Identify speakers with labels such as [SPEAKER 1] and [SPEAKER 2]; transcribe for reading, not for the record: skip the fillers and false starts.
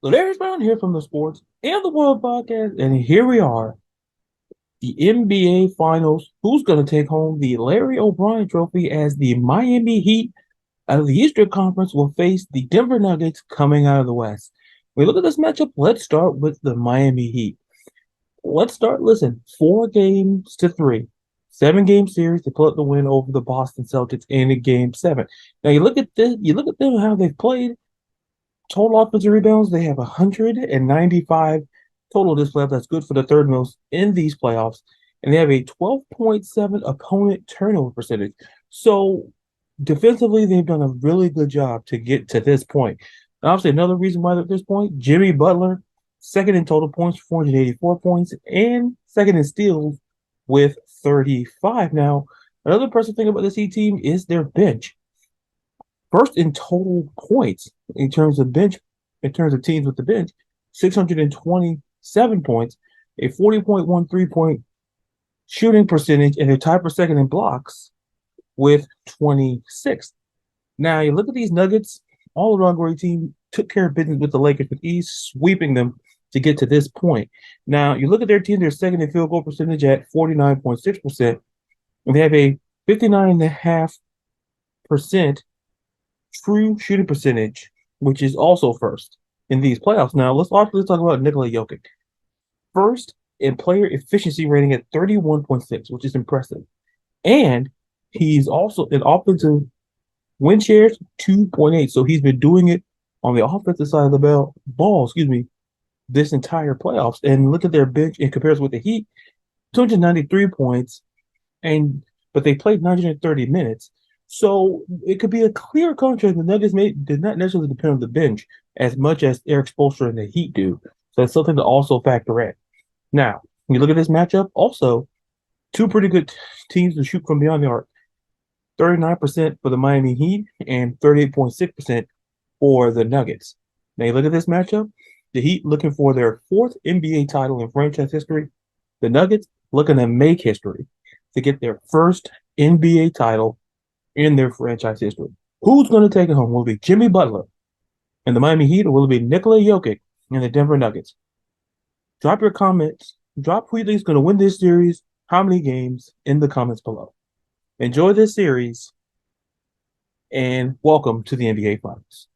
[SPEAKER 1] Larry Brown here from the Sports and the World Podcast, and here we are, the NBA Finals. Who's going to take home the Larry O'Brien Trophy as the Miami Heat out of the Eastern Conference will face the Denver Nuggets coming out of the West? We look at this matchup. Let's start with the Miami Heat. Let's start. Listen, 4 games to 3, 7 game series to pull up the win over the Boston Celtics in Game 7. Now you look at this. You look at them how they've played. Total offensive rebounds, they have 195 total this playoff. That's good for the third most in these playoffs. And they have a 12.7 opponent turnover percentage. So defensively, they've done a really good job to get to this point. And obviously, another reason why they're at this point, Jimmy Butler, second in total points, 484 points, and second in steals with 35. Now, another impressive thing about this Heat team is their bench. First in total points in terms of teams with the bench, 627 points, a 40.1 3-point shooting percentage, and they're tied for second in blocks with 26. Now, you look at these Nuggets, all around great team, took care of business with the Lakers with ease, sweeping them to get to this point. Now, you look at their team, they're second in field goal percentage at 49.6%, and they have a 59.5% true shooting percentage, which is also first in these playoffs. Now, let's talk about Nikola Jokić. First in player efficiency rating at 31.6, which is impressive. And he's also in offensive win shares 2.8. So he's been doing it on the offensive side of the ball, this entire playoffs. And look at their bench in comparison with the Heat, 293 points, but they played 930 minutes. So it could be a clear contrast. The Nuggets did not necessarily depend on the bench as much as Eric Spoelstra and the Heat do. So that's something to also factor in. Now, when you look at this matchup, also two pretty good teams to shoot from beyond the arc. 39% for the Miami Heat and 38.6% for the Nuggets. Now you look at this matchup, the Heat looking for their fourth NBA title in franchise history. The Nuggets looking to make history to get their first NBA title in their franchise history. Who's going to take it home? Will it be Jimmy Butler and the Miami Heat, or will it be Nikola Jokić and the Denver Nuggets? Drop your comments. Drop who you think is going to win this series, how many games in the comments below. Enjoy this series, and welcome to the NBA Finals.